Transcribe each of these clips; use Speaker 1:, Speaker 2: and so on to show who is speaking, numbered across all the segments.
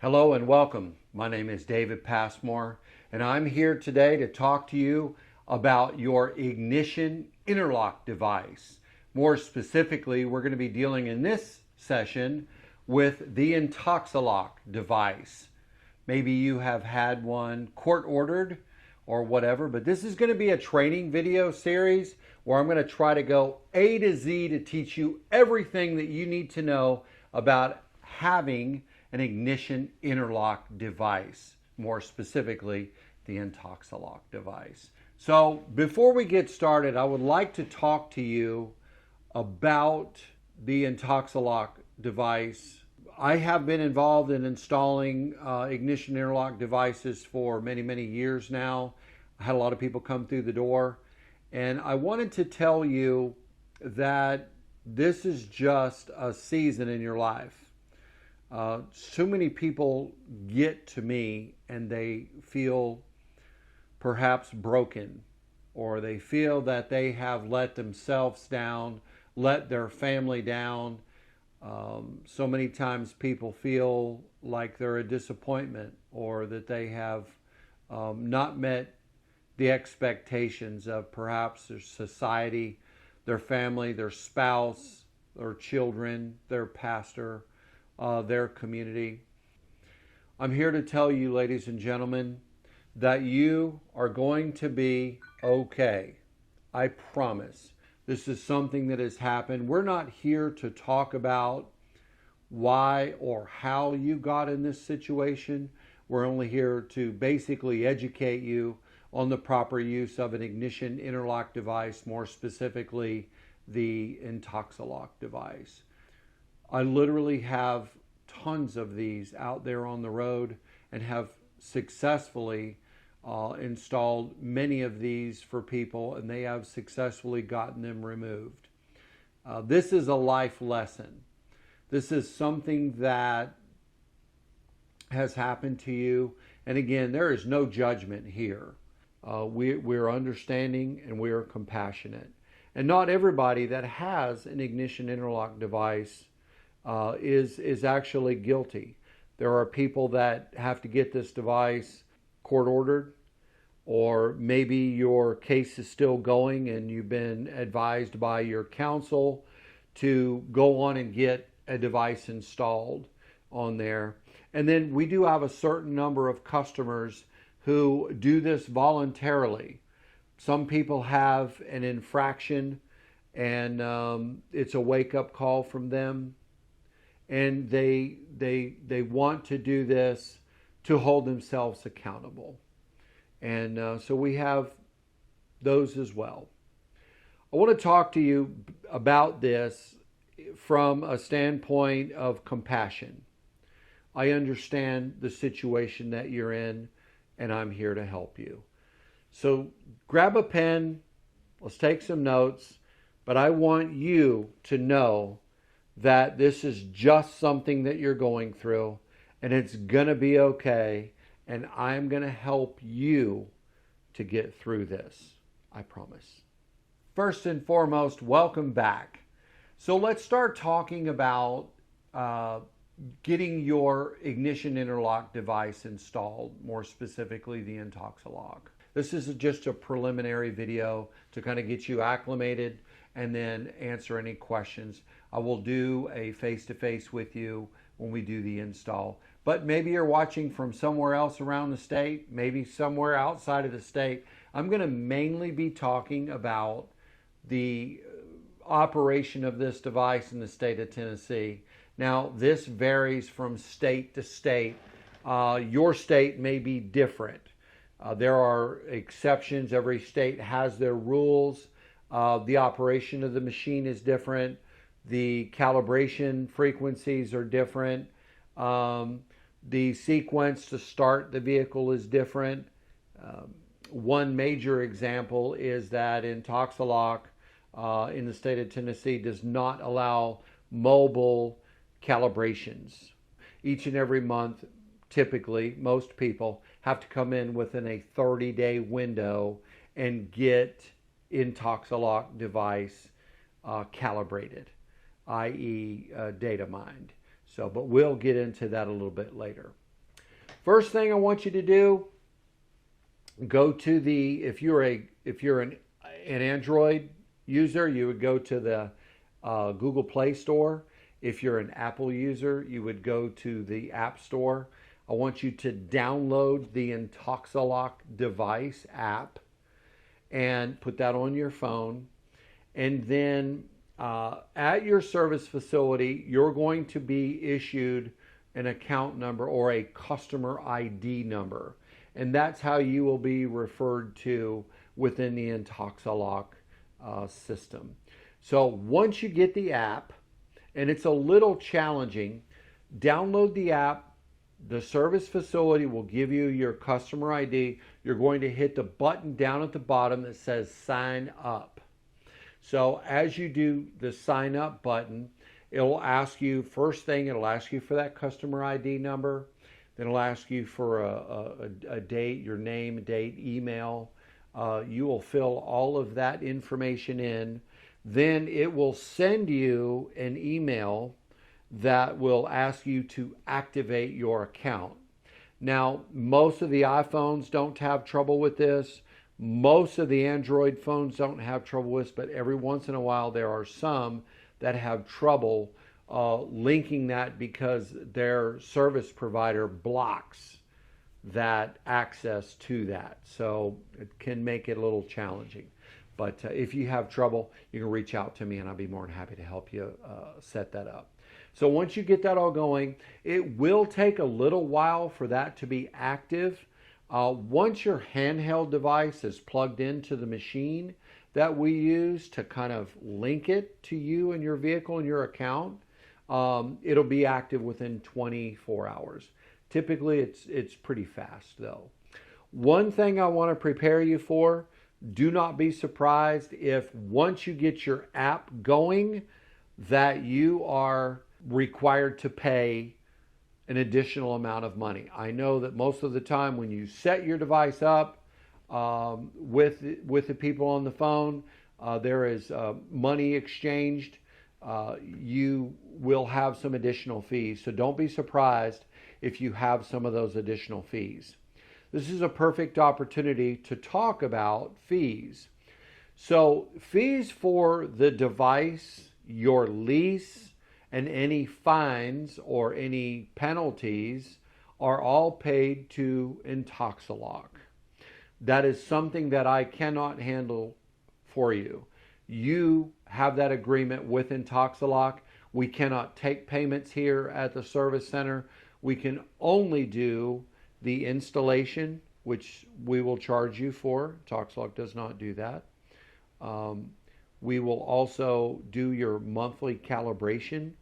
Speaker 1: Hello and welcome. My name is David Passmore, and I'm here today to talk to you about your Ignition Interlock Device. More specifically, we're going to be dealing in this session with the Intoxalock device. Maybe you have had one court ordered or whatever, but this is going to be a training video series where I'm going to try to go A to Z to teach you everything that you need to know about having an ignition interlock device, more specifically the Intoxalock device. So before we get started, I would like to talk to you about the Intoxalock device. I have been involved in installing ignition interlock devices for many years now. I had a lot of people come through the door, and I wanted to tell you that this is just a season in your life. So many people get to me and they feel perhaps broken, or they feel that they have let themselves down, let their family down. So many times people feel like they're a disappointment, or that they have not met the expectations of perhaps their society, their family, their spouse, their children, their pastor, their community. I'm here to tell you, ladies and gentlemen, that you are going to be okay. I promise. This is something that has happened. We're not here to talk about why or how you got in this situation. We're only here to basically educate you on the proper use of an ignition interlock device, more specifically the Intoxalock device. I literally have tons of these out there on the road and have successfully installed many of these for people, and they have successfully gotten them removed. This is a life lesson. This is something that has happened to you. And again, there is no judgment here. We're understanding and we are compassionate. And not everybody that has an ignition interlock device is actually guilty. There are people that have to get this device court ordered, or maybe your case is still going and you've been advised by your counsel to go on and get a device installed on there. And then we do have a certain number of customers who do this voluntarily. Some people have an infraction, and it's a wake-up call from them. And they want to do this to hold themselves accountable. And so we have those as well. I want to talk to you about this from a standpoint of compassion. I understand the situation that you're in, and I'm here to help you. So grab a pen, let's take some notes, but I want you to know that this is just something that you're going through, and it's going to be okay, and I'm going to help you to get through this. I promise. First and foremost, welcome back. So let's start talking about getting your ignition interlock device installed, more specifically the Intoxalock. This is just a preliminary video to kind of get you acclimated and then answer any questions. I will do a face-to-face with you when we do the install. But maybe you're watching from somewhere else around the state, maybe somewhere outside of the state. I'm going to mainly be talking about the operation of this device in the state of Tennessee. Now, this varies from state to state. Your state may be different. There are exceptions. Every state has their rules. The operation of the machine is different. The calibration frequencies are different. The sequence to start the vehicle is different. One major example is that Intoxalock in the state of Tennessee does not allow mobile calibrations. Each and every month, typically, most people have to come in within a 30-day window and get Intoxalock device calibrated, i.e. data mined. So, but we'll get into that a little bit later. First thing I want you to do, go to the, if you're an Android user, you would go to the Google Play Store. If you're an Apple user, you would go to the App Store. I want you to download the Intoxalock Device app and put that on your phone. And then at your service facility, you're going to be issued an account number or a customer ID number. And that's how you will be referred to within the Intoxalock system. So once you get the app, and it's a little challenging, download the app. The service facility will give you your customer ID. You're going to hit the button down at the bottom that says sign up. So as you do the sign up button, it'll ask you, first thing, it'll ask you for that customer ID number. Then it'll ask you for a date, your name, date, email. You will fill all of that information in. Then it will send you an email that will ask you to activate your account. Now, most of the iPhones don't have trouble with this. Most of the Android phones don't have trouble with this, but every once in a while there are some that have trouble linking that because their service provider blocks that access to that. So it can make it a little challenging. But if you have trouble, you can reach out to me and I'll be more than happy to help you set that up. So once you get that all going, it will take a little while for that to be active. Once your handheld device is plugged into the machine that we use to kind of link it to you and your vehicle and your account, it'll be active within 24 hours. Typically, it's pretty fast though. One thing I want to prepare you for, do not be surprised if once you get your app going that you are required to pay an additional amount of money. I know that most of the time when you set your device up with the people on the phone, there is money exchanged. You will have some additional fees. So don't be surprised if you have some of those additional fees. This is a perfect opportunity to talk about fees. So fees for the device, your lease, and any fines or any penalties are all paid to Intoxalock. That is something that I cannot handle for you. You have that agreement with Intoxalock. We cannot take payments here at the service center. We can only do the installation, which we will charge you for. Intoxalock does not do that. We will also do your monthly calibration,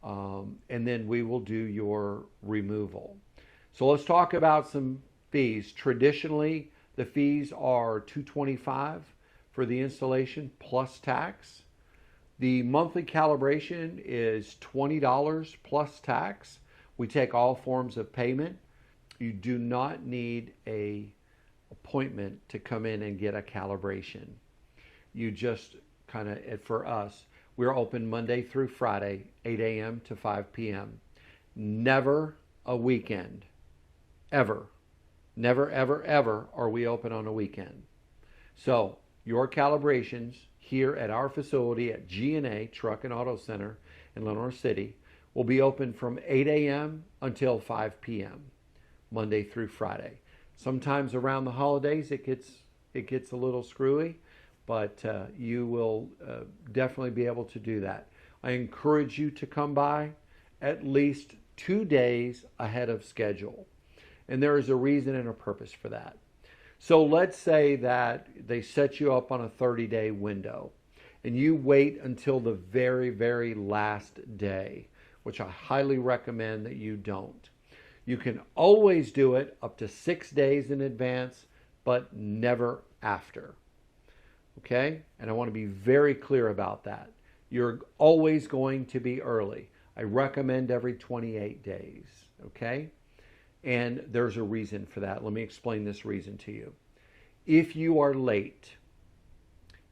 Speaker 1: and then we will do your removal. So let's talk about some fees. Traditionally, the fees are $225 for the installation plus tax. The monthly calibration is $20 plus tax. We take all forms of payment. You do not need an appointment to come in and get a calibration. You just kind of, for us, we're open Monday through Friday, 8 a.m. to 5 p.m. Never a weekend. Ever. Never, ever, ever are we open on a weekend. So your calibrations here at our facility at G&A Truck and Auto Center in Lenore City will be open from 8 a.m. until 5 p.m. Monday through Friday. Sometimes around the holidays it gets a little screwy, but you will definitely be able to do that. I encourage you to come by at least 2 days ahead of schedule. And there is a reason and a purpose for that. So let's say that they set you up on a 30-day window and you wait until the very, very last day, which I highly recommend that you don't. You can always do it up to 6 days in advance, but never after. Okay? And I want to be very clear about that. You're always going to be early. I recommend every 28 days. Okay? And there's a reason for that. Let me explain this reason to you. If you are late,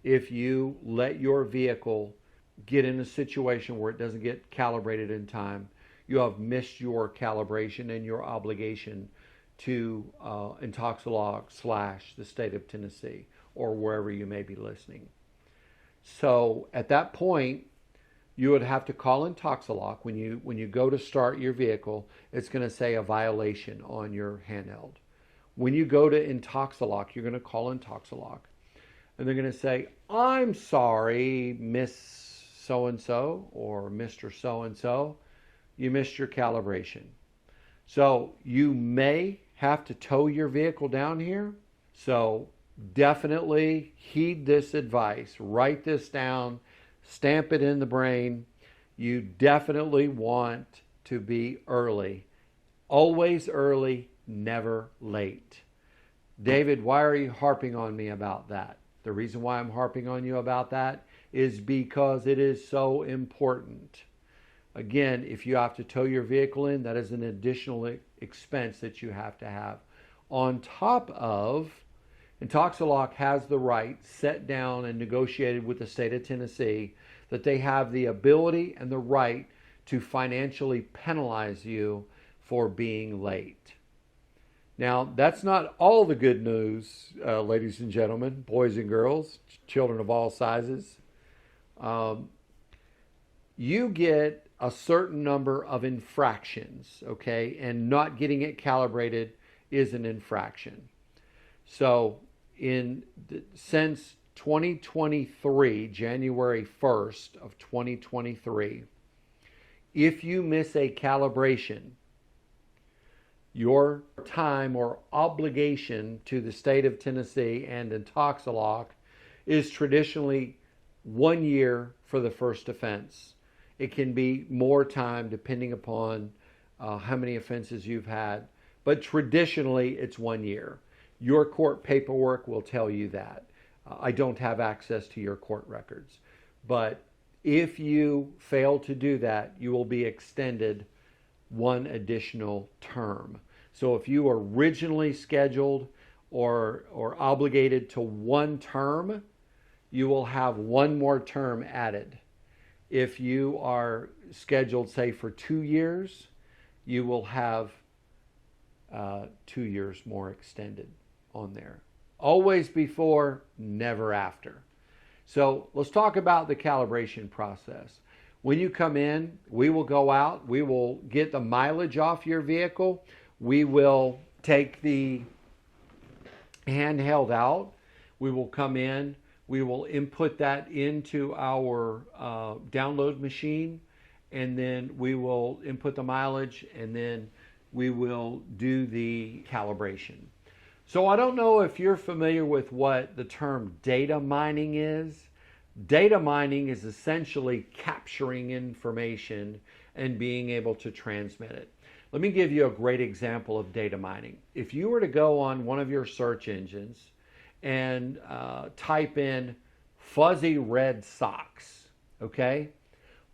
Speaker 1: if you let your vehicle get in a situation where it doesn't get calibrated in time, you have missed your calibration and your obligation to Intoxalock / the state of Tennessee, or wherever you may be listening. So at that point, you would have to call Intoxalock. When you go to start your vehicle, it's going to say a violation on your handheld. When you go to Intoxalock, you're going to call Intoxalock, and they're going to say, "I'm sorry, Miss So-and-so or Mr. So-and-so, you missed your calibration." So you may have to tow your vehicle down here. So definitely heed this advice. Write this down. Stamp it in the brain. You definitely want to be early. Always early, never late. David, why are you harping on me about that? The reason why I'm harping on you about that is because it is so important. Again, if you have to tow your vehicle in, that is an additional expense that you have to have. On top of, Intoxalock has the right, set down and negotiated with the state of Tennessee, that they have the ability and the right to financially penalize you for being late. Now, that's not all the good news, ladies and gentlemen, boys and girls, children of all sizes. You get a certain number of infractions, okay? And not getting it calibrated is an infraction. So since 2023, January 1st of 2023, if you miss a calibration, your time or obligation to the state of Tennessee and Intoxalock is traditionally 1 year for the first offense. It can be more time depending upon how many offenses you've had, but traditionally it's 1 year. Your court paperwork will tell you that. I don't have access to your court records, but if you fail to do that, you will be extended one additional term. So if you were originally scheduled or obligated to one term, you will have one more term added. If you are scheduled, say, for 2 years, you will have 2 years more extended on there. Always before, never after. So let's talk about the calibration process. When you come in, we will go out, we will get the mileage off your vehicle, we will take the handheld out, we will come in, we will input that into our download machine, and then we will input the mileage, and then we will do the calibration. So I don't know if you're familiar with what the term data mining is. Data mining is essentially capturing information and being able to transmit it. Let me give you a great example of data mining. If you were to go on one of your search engines and type in fuzzy red socks, okay?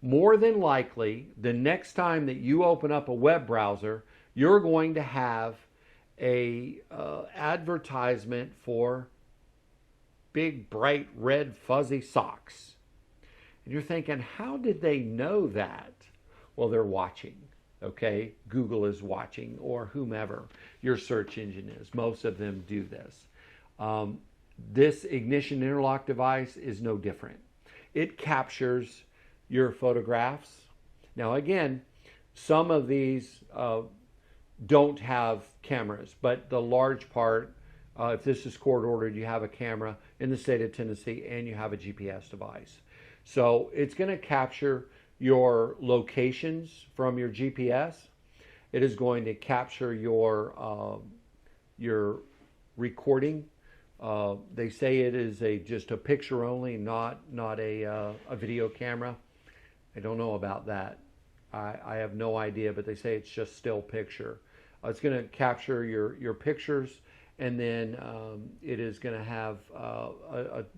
Speaker 1: More than likely, the next time that you open up a web browser, you're going to have a advertisement for big, bright, red, fuzzy socks. And you're thinking, how did they know that? Well, they're watching, okay? Google is watching, or whomever your search engine is. Most of them do this. This Ignition Interlock device is no different. It captures your photographs. Now, again, some of these don't have cameras, but the large part, if this is court ordered, you have a camera in the state of Tennessee and you have a GPS device. So it's going to capture your locations from your GPS. It is going to capture your recording. They say it is just a picture only, not a video camera. I don't know about that. I have no idea, but they say it's just still picture. It's going to capture your pictures, and then it is going to have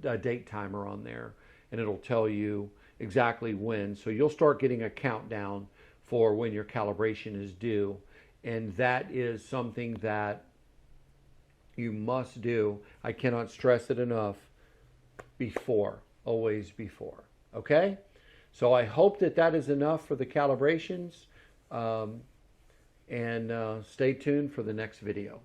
Speaker 1: a date timer on there, and it'll tell you exactly when. So you'll start getting a countdown for when your calibration is due, and that is something that you must do. I cannot stress it enough. Before, always before. Okay? So I hope that is enough for the calibrations. and stay tuned for the next video.